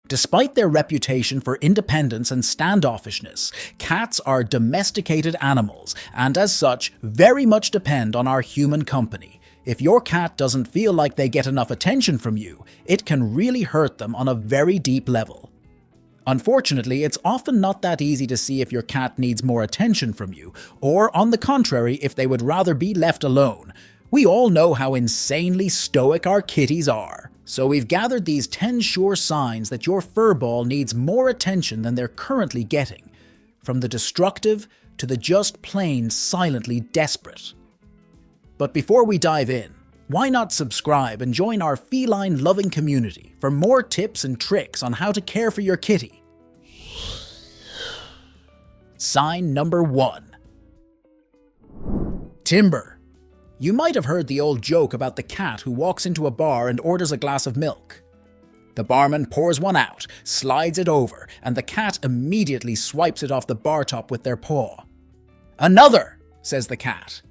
Despite their reputation for independence and standoffishness, cats are domesticated animals and as such very much depend on our human company. If your cat doesn't feel like they get enough attention from you, it can really hurt them on a very deep level. Unfortunately, it's often not that easy to see if your cat needs more attention from you, or on the contrary, if they would rather be left alone. We all know how insanely stoic our kitties are. So we've gathered these 10 sure signs that your furball needs more attention than they're currently getting, from the destructive to the just plain silently desperate. But before we dive in, why not subscribe and join our feline loving community for more tips and tricks on how to care for your kitty? Sign number 1. Timber. You might have heard the old joke about the cat who walks into a bar and orders a glass of milk. The barman pours one out, slides it over, and the cat immediately swipes it off the bar top with their paw. "Another," says the cat.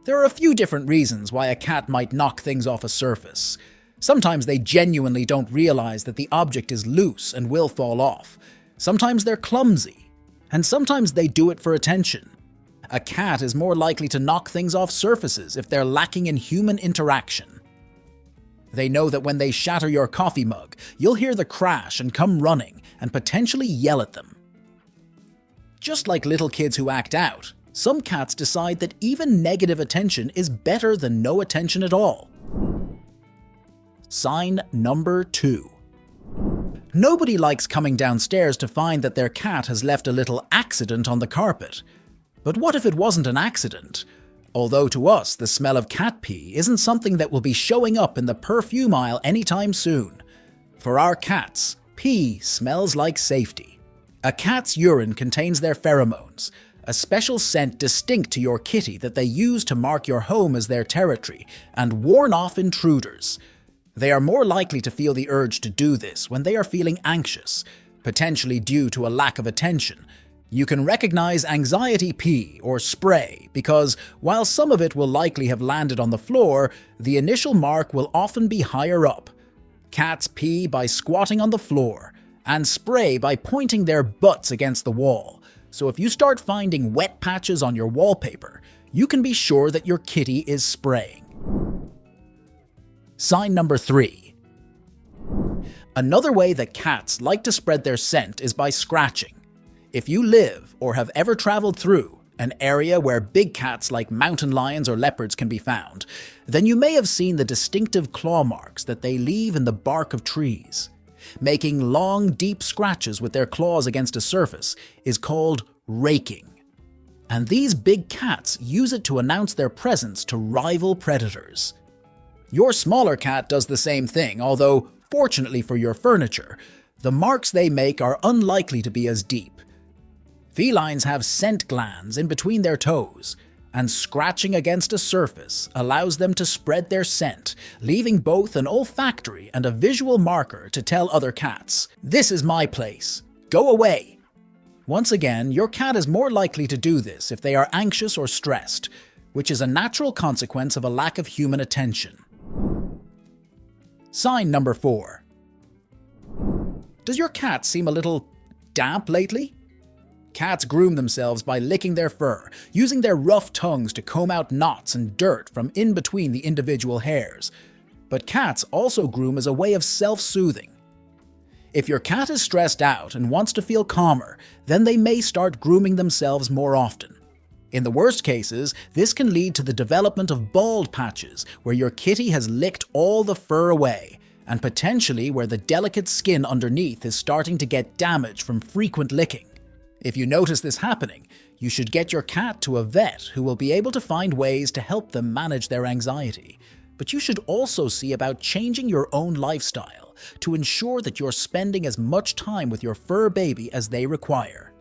There are a few different reasons why a cat might knock things off a surface. Sometimes they genuinely don't realize that the object is loose and will fall off. Sometimes they're clumsy. And sometimes they do it for attention. A cat is more likely to knock things off surfaces if they're lacking in human interaction. They know that when they shatter your coffee mug, you'll hear the crash and come running and potentially yell at them. Just like little kids who act out, some cats decide that even negative attention is better than no attention at all. Sign number 2. Nobody likes coming downstairs to find that their cat has left a little accident on the carpet. But what if it wasn't an accident? Although to us, the smell of cat pee isn't something that will be showing up in the perfume aisle anytime soon. For our cats, pee smells like safety. A cat's urine contains their pheromones, a special scent distinct to your kitty that they use to mark your home as their territory and warn off intruders. They are more likely to feel the urge to do this when they are feeling anxious, potentially due to a lack of attention. You can recognize anxiety pee or spray because, while some of it will likely have landed on the floor, the initial mark will often be higher up. Cats pee by squatting on the floor, and spray by pointing their butts against the wall. So if you start finding wet patches on your wallpaper, you can be sure that your kitty is spraying. Sign number 3. Another way that cats like to spread their scent is by scratching. If you live or have ever traveled through an area where big cats like mountain lions or leopards can be found, then you may have seen the distinctive claw marks that they leave in the bark of trees. Making long, deep scratches with their claws against a surface is called raking. And these big cats use it to announce their presence to rival predators. Your smaller cat does the same thing, although, fortunately for your furniture, the marks they make are unlikely to be as deep. Felines have scent glands in between their toes, and scratching against a surface allows them to spread their scent, leaving both an olfactory and a visual marker to tell other cats, "This is my place. Go away." Once again, your cat is more likely to do this if they are anxious or stressed, which is a natural consequence of a lack of human attention. Sign number 4. Does your cat seem a little damp lately? Cats groom themselves by licking their fur, using their rough tongues to comb out knots and dirt from in between the individual hairs. But cats also groom as a way of self-soothing. If your cat is stressed out and wants to feel calmer, then they may start grooming themselves more often. In the worst cases, this can lead to the development of bald patches, where your kitty has licked all the fur away, and potentially where the delicate skin underneath is starting to get damaged from frequent licking. If you notice this happening, you should get your cat to a vet who will be able to find ways to help them manage their anxiety. But you should also see about changing your own lifestyle to ensure that you're spending as much time with your fur baby as they require.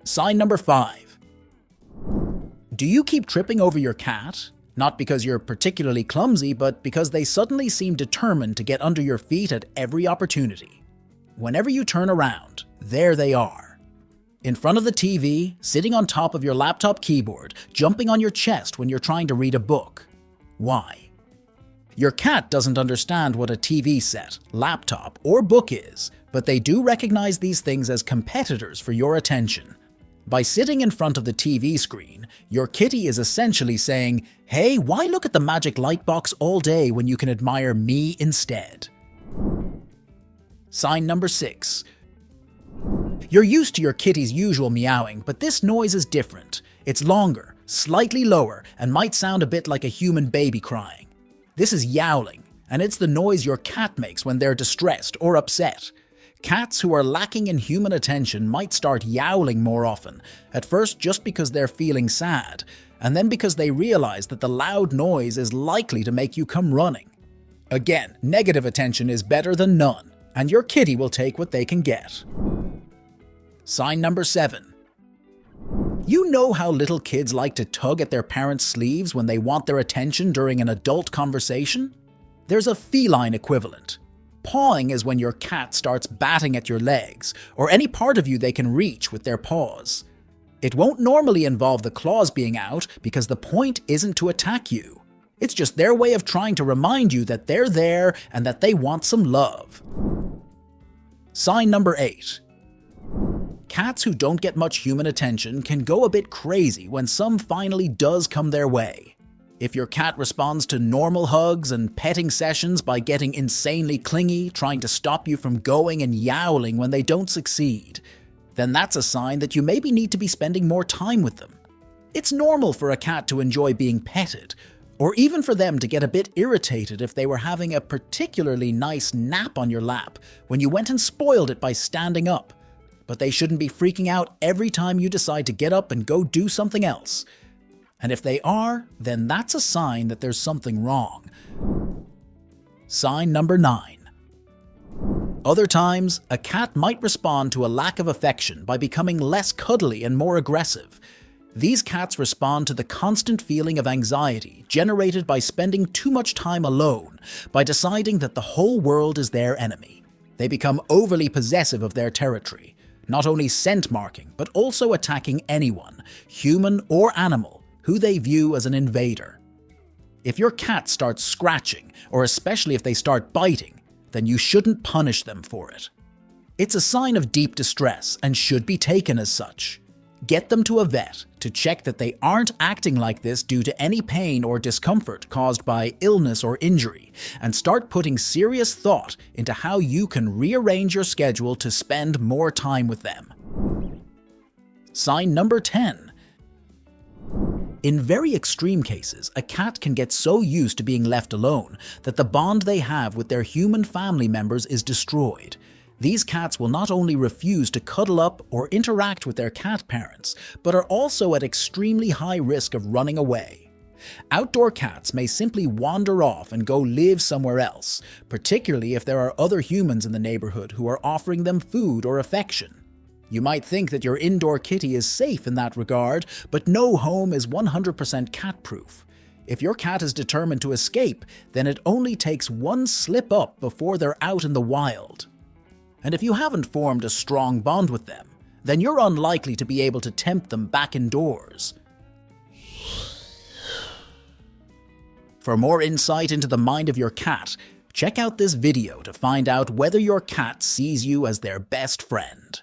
Sign number 5. Do you keep tripping over your cat? Not because you're particularly clumsy, but because they suddenly seem determined to get under your feet at every opportunity. Whenever you turn around, there they are. In front of the TV, sitting on top of your laptop keyboard, jumping on your chest when you're trying to read a book. Why? Your cat doesn't understand what a TV set, laptop, or book is, but they do recognize these things as competitors for your attention. By sitting in front of the TV screen, your kitty is essentially saying, "Hey, why look at the magic light box all day when you can admire me instead?" Sign number 6. You're used to your kitty's usual meowing, but this noise is different. It's longer, slightly lower, and might sound a bit like a human baby crying. This is yowling, and it's the noise your cat makes when they're distressed or upset. Cats who are lacking in human attention might start yowling more often, at first just because they're feeling sad, and then because they realize that the loud noise is likely to make you come running. Again, negative attention is better than none, and your kitty will take what they can get. Sign number 7. You know how little kids like to tug at their parents' sleeves when they want their attention during an adult conversation? There's a feline equivalent. Pawing is when your cat starts batting at your legs, or any part of you they can reach with their paws. It won't normally involve the claws being out because the point isn't to attack you. It's just their way of trying to remind you that they're there and that they want some love. Sign number 8. Cats who don't get much human attention can go a bit crazy when some finally does come their way. If your cat responds to normal hugs and petting sessions by getting insanely clingy, trying to stop you from going and yowling when they don't succeed, then that's a sign that you maybe need to be spending more time with them. It's normal for a cat to enjoy being petted, or even for them to get a bit irritated if they were having a particularly nice nap on your lap when you went and spoiled it by standing up. But they shouldn't be freaking out every time you decide to get up and go do something else. And if they are, then that's a sign that there's something wrong. Sign number 9. Other times, a cat might respond to a lack of affection by becoming less cuddly and more aggressive. These cats respond to the constant feeling of anxiety generated by spending too much time alone, by deciding that the whole world is their enemy. They become overly possessive of their territory, not only scent marking, but also attacking anyone, human or animal, who they view as an invader. If your cat starts scratching, or especially if they start biting, then you shouldn't punish them for it. It's a sign of deep distress and should be taken as such. Get them to a vet to check that they aren't acting like this due to any pain or discomfort caused by illness or injury, and start putting serious thought into how you can rearrange your schedule to spend more time with them. Sign number 10. In very extreme cases, a cat can get so used to being left alone that the bond they have with their human family members is destroyed. These cats will not only refuse to cuddle up or interact with their cat parents, but are also at extremely high risk of running away. Outdoor cats may simply wander off and go live somewhere else, particularly if there are other humans in the neighborhood who are offering them food or affection. You might think that your indoor kitty is safe in that regard, but no home is 100% cat-proof. If your cat is determined to escape, then it only takes one slip up before they're out in the wild. And if you haven't formed a strong bond with them, then you're unlikely to be able to tempt them back indoors. For more insight into the mind of your cat, check out this video to find out whether your cat sees you as their best friend.